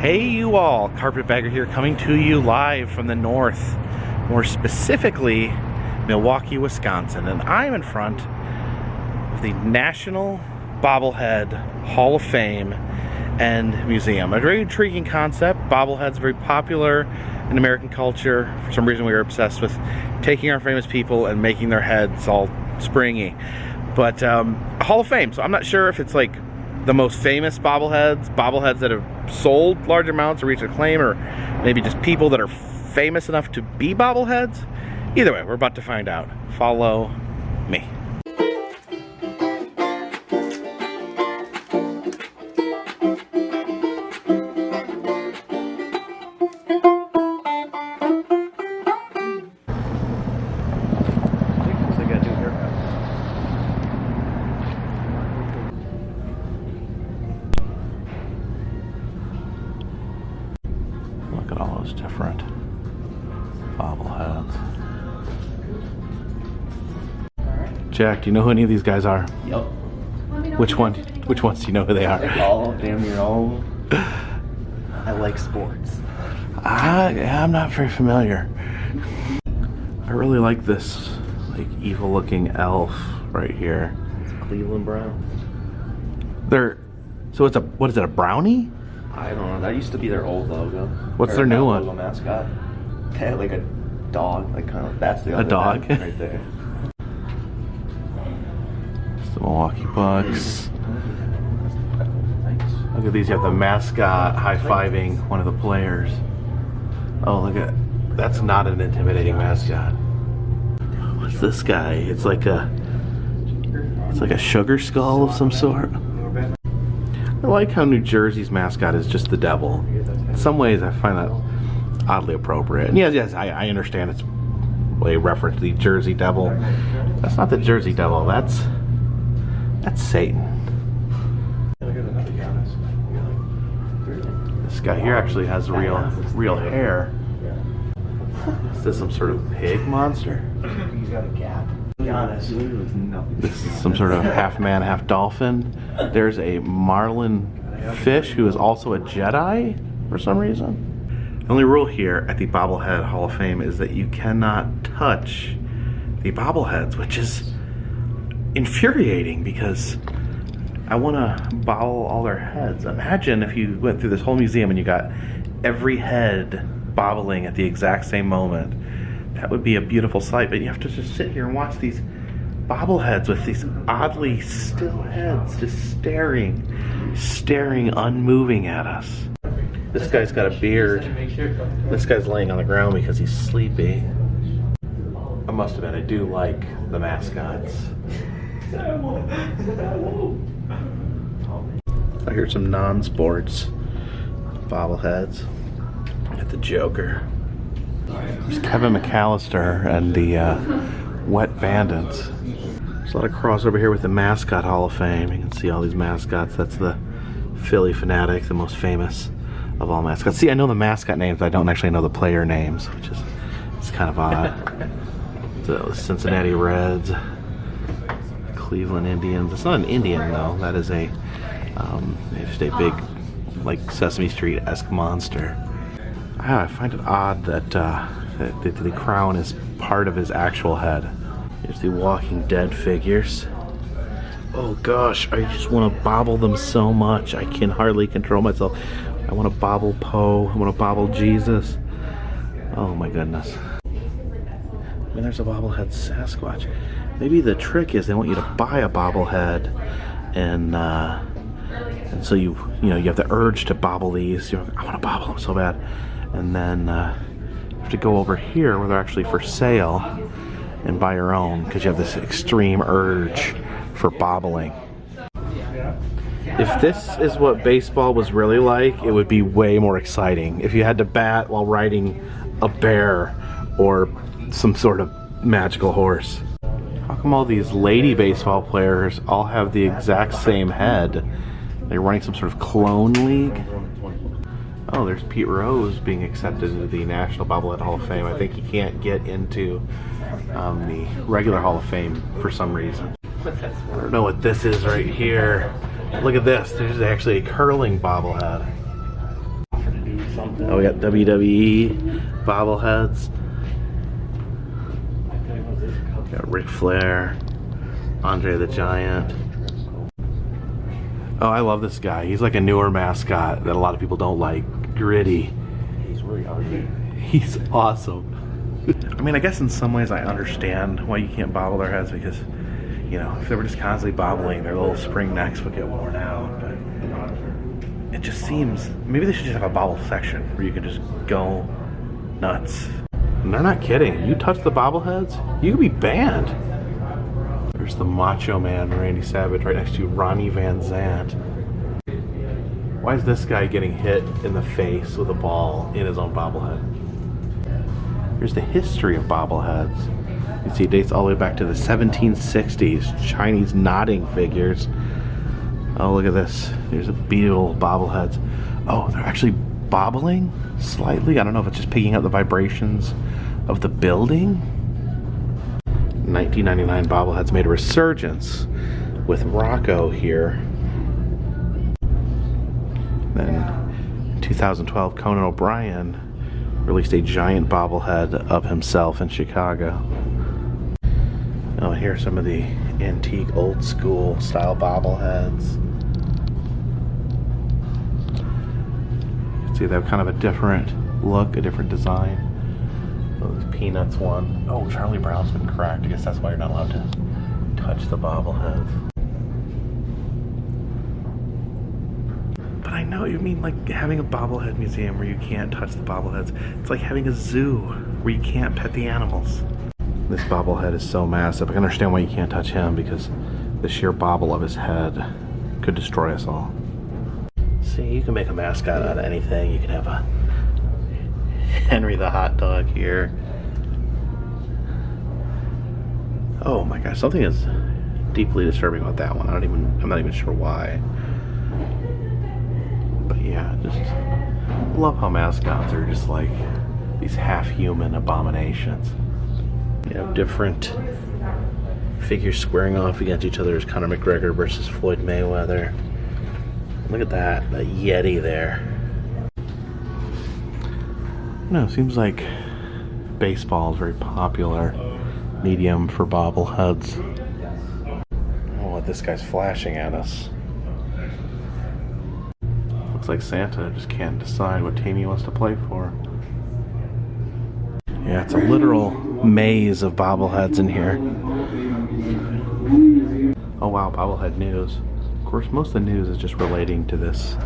Hey you all, Carpetbagger here, coming to you live from the north, more specifically Milwaukee, Wisconsin, and I'm in front of the National Bobblehead Hall of Fame and Museum. A very intriguing concept. Bobbleheads very popular in American culture. For some reason we were obsessed with taking our famous people and making their heads all springy. But a Hall of Fame, so I'm not sure if it's like the most famous bobbleheads that have sold large amounts or reached acclaim, or maybe just people that are famous enough to be bobbleheads. Either way, we're about to find out. Follow me. Different bobbleheads. Jack, do you know who any of these guys are? Yep. Which ones do you know who they are? All damn near all. I like sports. Yeah, I'm not very familiar. I really like this like evil looking elf right here. It's Cleveland Browns. So it's what is it, a brownie? I don't know. That used to be their old logo. What's their new one? Logo mascot. They had like a dog, like kind of. That's the other dog right there. It's the Milwaukee Bucks. Look at these. You have the mascot high-fiving one of the players. Oh, look at that's not an intimidating mascot. What's this guy? It's like a sugar skull of some sort. I like how New Jersey's mascot is just the devil. In some ways, I find that oddly appropriate. And yes, I understand it's a reference to the Jersey Devil. That's not the Jersey Devil. That's Satan. This guy here actually has real hair. Is this some sort of pig monster? He's got a cap. To be honest, this is some sort of half man, half dolphin. There's a marlin fish who is also a Jedi for some reason. The only rule here at the Bobblehead Hall of Fame is that you cannot touch the bobbleheads, which is infuriating because I want to bobble all their heads. Imagine if you went through this whole museum and you got every head bobbling at the exact same moment. That would be a beautiful sight, but you have to just sit here and watch these bobbleheads with these oddly still heads just staring unmoving at us. This guy's got a beard. This guy's laying on the ground because he's sleepy. I must admit, I do like the mascots. I hear some non-sports bobbleheads. Got the Joker. There's Kevin McAllister and the Wet Bandits. There's a lot of crossover here with the Mascot Hall of Fame. You can see all these mascots. That's the Philly Fanatic, the most famous of all mascots. See, I know the mascot names, but I don't actually know the player names, which is it's kind of odd. The Cincinnati Reds, Cleveland Indians. It's not an Indian though. That is just a big, like Sesame Street-esque monster. I find it odd that the crown is part of his actual head. Here's the Walking Dead figures. Oh gosh, I just want to bobble them so much. I can hardly control myself. I want to bobble Poe. I want to bobble Jesus. Oh my goodness. I mean, there's a bobblehead Sasquatch. Maybe the trick is they want you to buy a bobblehead, and so you have the urge to bobble these. I want to bobble them so bad. And then you have to go over here where they're actually for sale and buy your own because you have this extreme urge for bobbling. If this is what baseball was really like, it would be way more exciting. If you had to bat while riding a bear or some sort of magical horse. How come all these lady baseball players all have the exact same head? They're running some sort of clone league? Oh, there's Pete Rose being accepted into the National Bobblehead Hall of Fame. I think he can't get into the regular Hall of Fame for some reason. I don't know what this is right here. Look at this. There's actually a curling bobblehead. something. Oh, we got WWE bobbleheads. Got Ric Flair, Andre the Giant. Oh, I love this guy. He's like a newer mascot that a lot of people don't like. Gritty. He's really ugly. He's awesome. I mean, I guess in some ways I understand why you can't bobble their heads, because, you know, if they were just constantly bobbling, their little spring necks would get worn out. But it just seems, maybe they should just have a bobble section where you can just go nuts. And they're not kidding. You touch the bobbleheads, you could be banned. There's the Macho Man, Randy Savage, right next to Ronnie Van Zant. Why is this guy getting hit in the face with a ball in his own bobblehead? Here's the history of bobbleheads. You see it dates all the way back to the 1760s. Chinese nodding figures. Oh, look at this. There's a Beatle bobbleheads. Oh, they're actually bobbling slightly. I don't know if it's just picking up the vibrations of the building. 1999 bobbleheads made a resurgence with Rocco here. Then in 2012, Conan O'Brien released a giant bobblehead of himself in Chicago. Oh, here are some of the antique old school style bobbleheads. You can see they have kind of a different look, a different design. Oh, this Peanuts one. Oh, Charlie Brown's been cracked. I guess that's why you're not allowed to touch the bobbleheads. But I know you mean like having a bobblehead museum where you can't touch the bobbleheads. It's like having a zoo where you can't pet the animals. This bobblehead is so massive. I can understand why you can't touch him, because the sheer bobble of his head could destroy us all. See, you can make a mascot out of anything. You can have a Henry the hot dog here. Oh my gosh, something is deeply disturbing about that one. I'm not even sure why. But yeah, just love how mascots are just like these half-human abominations. You have different figures squaring off against each other. There's Conor McGregor versus Floyd Mayweather. Look at that Yeti there. No, it seems like baseball is very popular medium for bobbleheads. Oh, what this guy's flashing at us. Looks like Santa just can't decide what team he wants to play for. Yeah, it's a literal maze of bobbleheads in here. Oh wow, bobblehead news. Of course, most of the news is just relating to this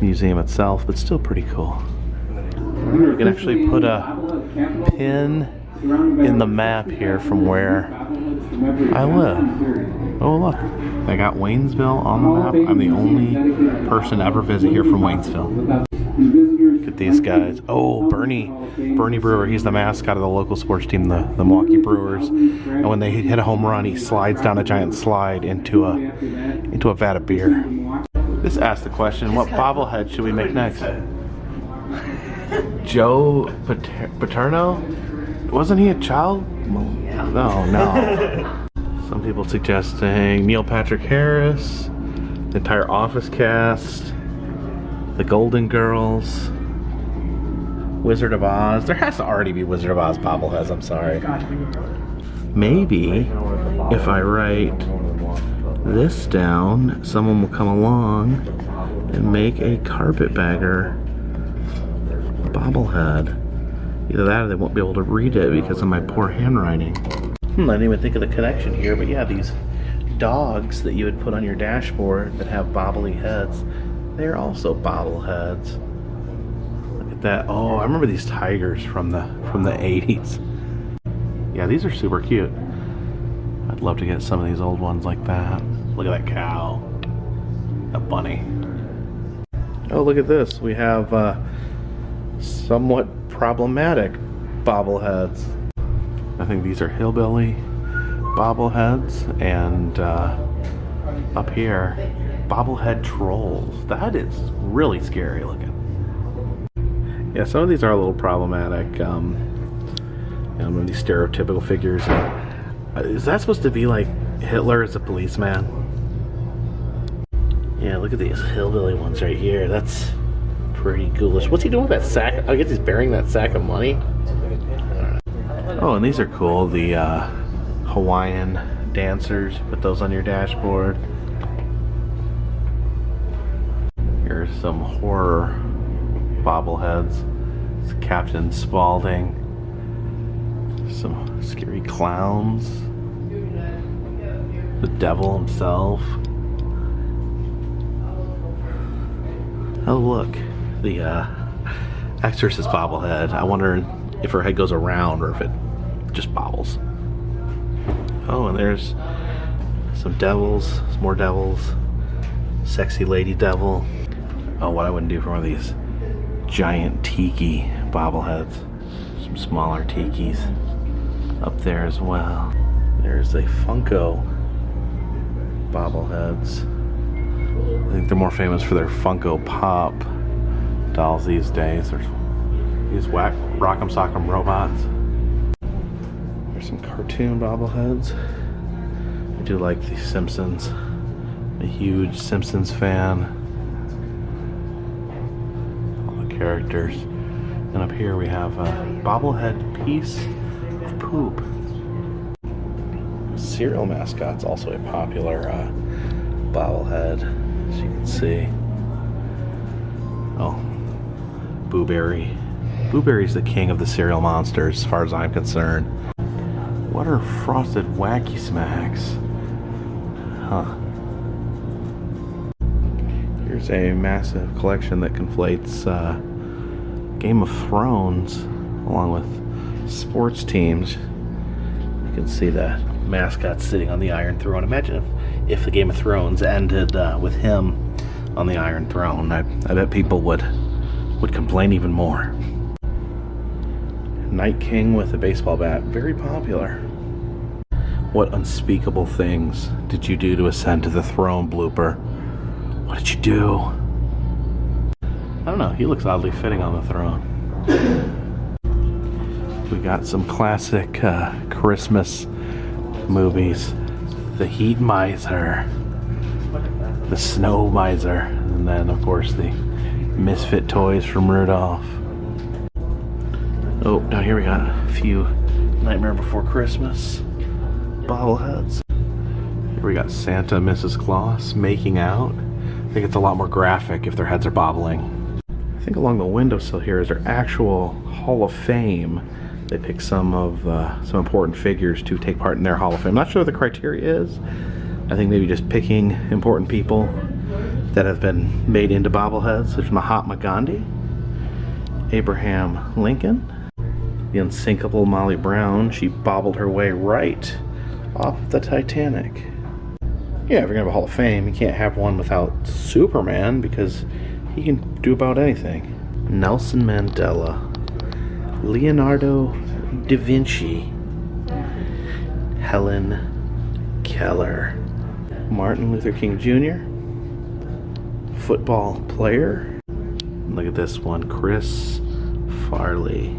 museum itself, but still pretty cool. You can actually put a pin in the map here from where I live. Oh look, they got Waynesville on the map. I'm the only person to ever visit here from Waynesville. Look at these guys. Oh, Bernie Brewer, he's the mascot of the local sports team, the Milwaukee Brewers. And when they hit a home run, he slides down a giant slide into a vat of beer. This asks the question, what bobblehead should we make next? Joe Paterno? Wasn't he a child? No. Some people suggesting Neil Patrick Harris, the entire Office cast, the Golden Girls, Wizard of Oz. There has to already be Wizard of Oz bobbleheads, I'm sorry. Maybe if I write this down, someone will come along and make a Carpetbagger bobblehead. Either that or they won't be able to read it because of my poor handwriting. I didn't even think of the connection here, but yeah, these dogs that you would put on your dashboard that have bobbly heads, they're also bobbleheads. Look at that. Oh, I remember these tigers from the 80s. Yeah, these are super cute. I'd love to get some of these old ones like that. Look at that cow. A bunny. Oh, look at this. We have somewhat problematic bobbleheads. I think these are hillbilly bobbleheads, and up here, bobblehead trolls. That is really scary looking. Yeah, some of these are a little problematic. These stereotypical figures. Is that supposed to be like Hitler as a policeman? Yeah, look at these hillbilly ones right here. That's pretty ghoulish. What's he doing with that sack? I guess he's burying that sack of money. Oh, and these are cool. The Hawaiian dancers. Put those on your dashboard. Here's some horror bobbleheads. It's Captain Spaulding. Some scary clowns. The devil himself. Oh look, the Exorcist bobblehead. I wonder if her head goes around or if it just bobbles. Oh, and there's some devils, some more devils. Sexy lady devil. Oh, what I wouldn't do for one of these giant tiki bobbleheads. Some smaller tikis up there as well. There's a Funko bobbleheads. I think they're more famous for their Funko Pop dolls these days. There's these Rock'em Sock'em robots. There's some cartoon bobbleheads. I do like the Simpsons. I'm a huge Simpsons fan. All the characters. And up here we have a bobblehead piece of poop. Cereal Mascots, also a popular bobblehead, as you can see. Oh, Boo Berry. Boo Berry's the king of the cereal monsters, as far as I'm concerned. What are frosted wacky smacks? Huh. Here's a massive collection that conflates Game of Thrones along with sports teams. You can see that mascot sitting on the Iron Throne. Imagine if the Game of Thrones ended with him on the Iron Throne. I bet people would complain even more. Night King with a baseball bat, very popular. What unspeakable things did you do to ascend to the throne, blooper? What did you do? I don't know, he looks oddly fitting on the throne. We got some classic Christmas movies. The Heat Miser, the Snow Miser, and then of course the Misfit toys from Rudolph. Oh, down here we got a few Nightmare Before Christmas bobbleheads. Here we got Santa and Mrs. Claus making out. I think it's a lot more graphic if their heads are bobbling. I think along the windowsill here is their actual Hall of Fame. They pick some important figures to take part in their Hall of Fame. I'm not sure what the criteria is. I think maybe just picking important people that have been made into bobbleheads. There's Mahatma Gandhi, Abraham Lincoln, the unsinkable Molly Brown. She bobbled her way right off the Titanic. Yeah, if you're gonna have a Hall of Fame, you can't have one without Superman because he can do about anything. Nelson Mandela, Leonardo da Vinci, Helen Keller, Martin Luther King Jr., football player. Look at this one, Chris Farley.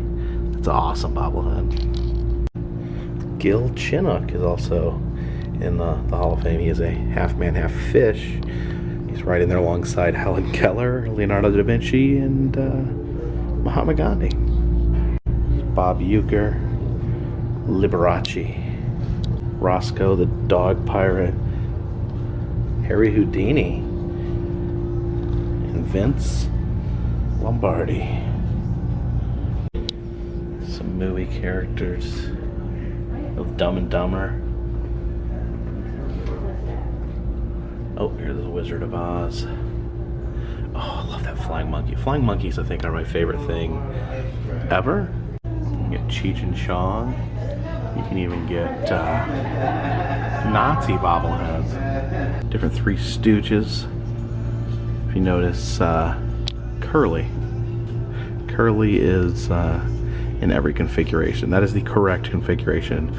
That's an awesome bobblehead. Gil Chinook is also in the Hall of Fame. He is a half man, half fish. He's right in there alongside Helen Keller, Leonardo da Vinci, and Mahatma Gandhi. Bob Uecker, Liberace, Roscoe the dog pirate, Harry Houdini, and Vince Lombardi. Some movie characters of Dumb and Dumber. Oh, here's the Wizard of Oz. Oh, I love that flying monkey. Flying monkeys, I think, are my favorite thing ever. You can get Cheech and Chong. You can even get Nazi bobbleheads. Different Three Stooges. If you notice, Curly. Curly is in every configuration. That is the correct configuration.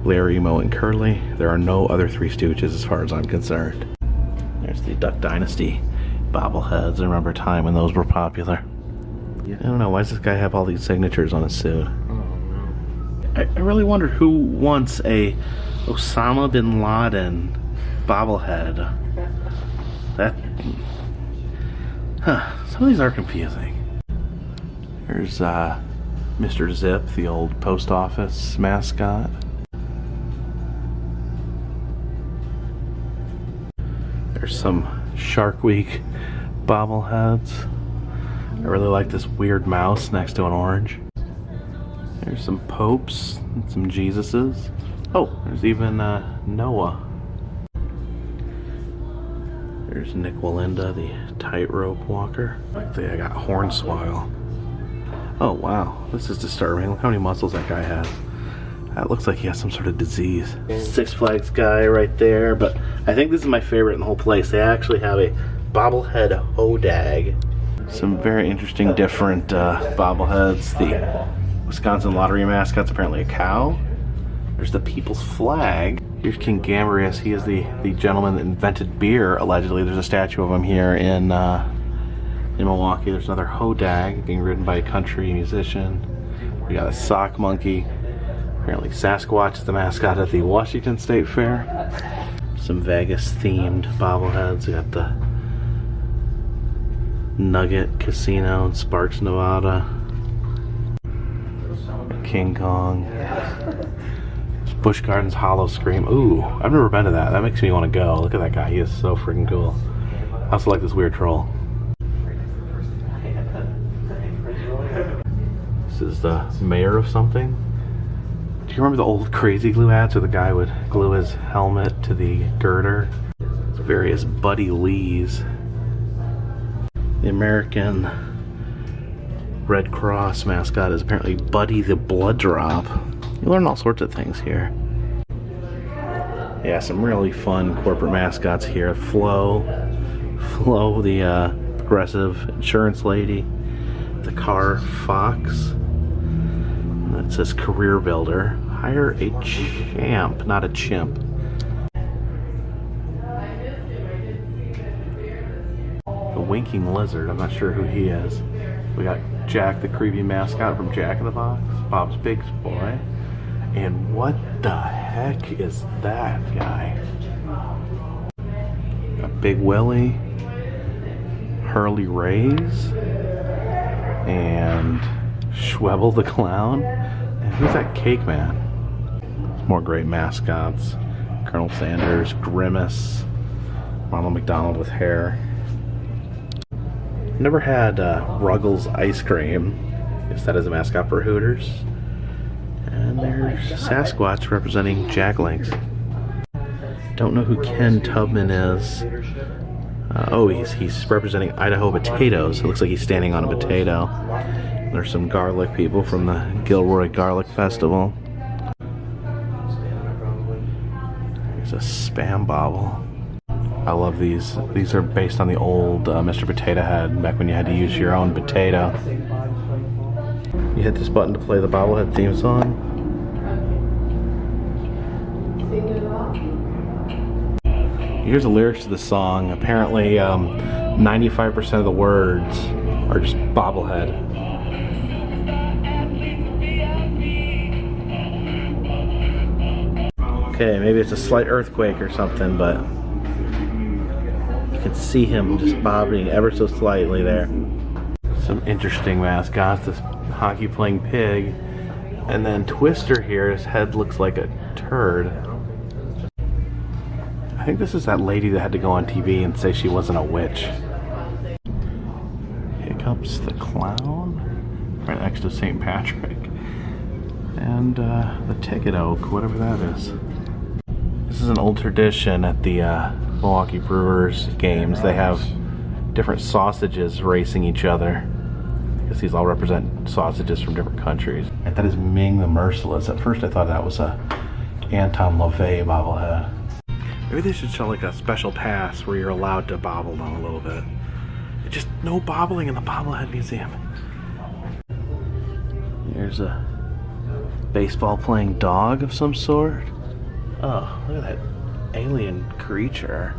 Larry, Moe, and Curly. There are no other Three Stooges as far as I'm concerned. There's the Duck Dynasty bobbleheads. I remember a time when those were popular. Yeah. I don't know, why does this guy have all these signatures on his suit? I really wondered who wants a Osama bin Laden bobblehead. Some of these are confusing. There's Mr. Zip, the old post office mascot. There's some Shark Week bobbleheads. I really like this weird mouse next to an orange. There's some popes and some Jesuses. Oh, there's even Noah. There's Nick Walinda, the tightrope walker. I think I got Hornswoggle. Oh wow, this is disturbing. Look how many muscles that guy has. That looks like he has some sort of disease. Six Flags guy right there, but I think this is my favorite in the whole place. They actually have a bobblehead hodag. Some very interesting different bobbleheads. The Wisconsin Lottery mascot's apparently a cow. There's the People's Flag. Here's King Gambarius. He is the gentleman that invented beer, allegedly. There's a statue of him here in Milwaukee. There's another hodag being ridden by a country musician. We got a sock monkey. Apparently Sasquatch is the mascot at the Washington State Fair. Some Vegas themed bobbleheads. We got the Nugget Casino in Sparks, Nevada. King Kong. Busch Gardens Hollow Scream. Ooh, I've never been to that. That makes me want to go. Look at that guy. He is so freaking cool. I also like this weird troll. This is the mayor of something. Do you remember the old Crazy Glue ads where the guy would glue his helmet to the girder? Various Buddy Lees. The American Red Cross mascot is apparently Buddy the Blood Drop. You learn all sorts of things here. Yeah, some really fun corporate mascots here. Flo, the progressive insurance lady. The car Fox. And that says Career Builder. Hire a champ, not a chimp. The Winking Lizard, I'm not sure who he is. We got Jack the creepy mascot from Jack in the Box, Bob's Big Boy. And what the heck is that guy? Got Big Willie, Hurley Rays, and Schwebble the Clown. And who's that Cake Man? More great mascots. Colonel Sanders, Grimace, Ronald McDonald with hair. Never had Ruggles Ice Cream. Guess that is a mascot for Hooters. And there's Sasquatch representing Jack Links. Don't know who Ken Tubman is. Oh, he's representing Idaho potatoes. It looks like he's standing on a potato. There's some garlic people from the Gilroy Garlic Festival. There's a Spam Bobble. I love these. These are based on the old Mr. Potato Head, back when you had to use your own potato. You hit this button to play the Bobblehead theme song. Here's the lyrics to the song. Apparently, 95% of the words are just Bobblehead. Okay, maybe it's a slight earthquake or something, but you can see him just bobbing ever so slightly there. Some interesting mascots. This hockey playing pig, and then Twister here, his head looks like a turd. I think this is that lady that had to go on TV and say she wasn't a witch. Hiccups the Clown, right next to St. Patrick. And the Ticket Oak, whatever that is. This is an old tradition at the Milwaukee Brewers games. They have different sausages racing each other. I guess these all represent sausages from different countries. And that is Ming the Merciless. At first I thought that was a Anton LaVey bobblehead. Maybe they should show like a special pass where you're allowed to bobble them a little bit. Just no bobbling in the Bobblehead Museum. Here's a baseball playing dog of some sort. Oh, look at that alien creature.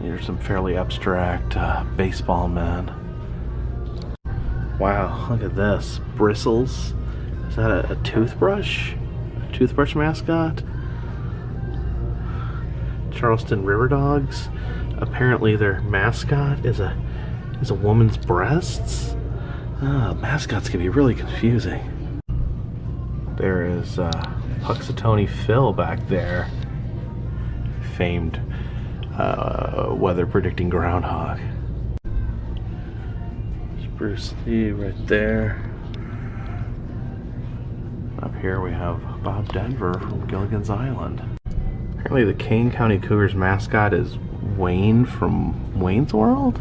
Here's some fairly abstract baseball men. Wow, look at this. Bristles. Is that a toothbrush? A toothbrush mascot? Charleston River Dogs. Apparently their mascot is a woman's breasts. Mascots can be really confusing. There is Puxatony Phil back there. Famed weather predicting groundhog. There's Bruce Lee right there. Up here we have Bob Denver from Gilligan's Island. Apparently the Kane County Cougars mascot is Wayne from Wayne's World?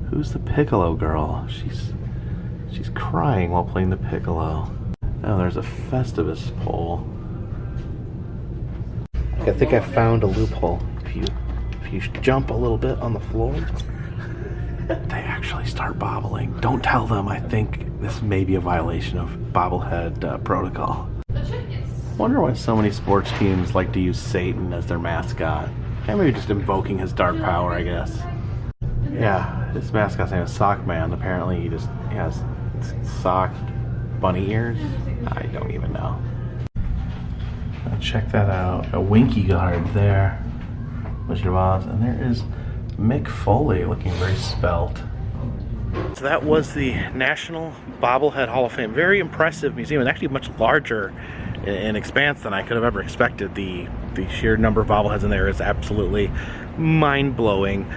Who's the Piccolo girl? She's crying while playing the piccolo. Oh, there's a Festivus pole. I think I found a loophole. If you jump a little bit on the floor, they actually start bobbling. Don't tell them. I think this may be a violation of Bobblehead protocol. Wonder why so many sports teams like to use Satan as their mascot. Maybe just invoking his dark power, I guess. Yeah, this mascot's name is Sockman. Apparently he has sock bunny ears. I don't even know. Check that out. A Winky guard there. Wizard of Oz. And there is Mick Foley looking very svelte. So that was the National Bobblehead Hall of Fame. Very impressive museum, and actually much larger in expanse than I could have ever expected. The sheer number of bobbleheads in there is absolutely mind-blowing.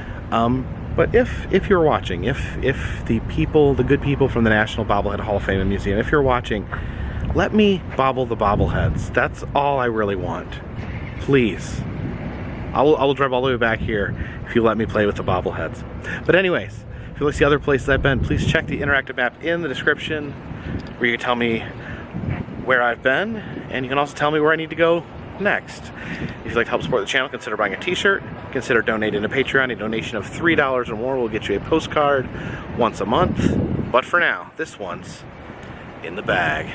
But if you're watching, if the good people from the National Bobblehead Hall of Fame and Museum, if you're watching, let me bobble the bobbleheads. That's all I really want. Please. I will drive all the way back here if you let me play with the bobbleheads. But anyways, if you like to see other places I've been, please check the interactive map in the description where you can tell me where I've been, and you can also tell me where I need to go next. If you'd like to help support the channel, consider buying a t-shirt, consider donating to Patreon. A donation of $3 or more will get you a postcard once a month. But for now, this one's in the bag.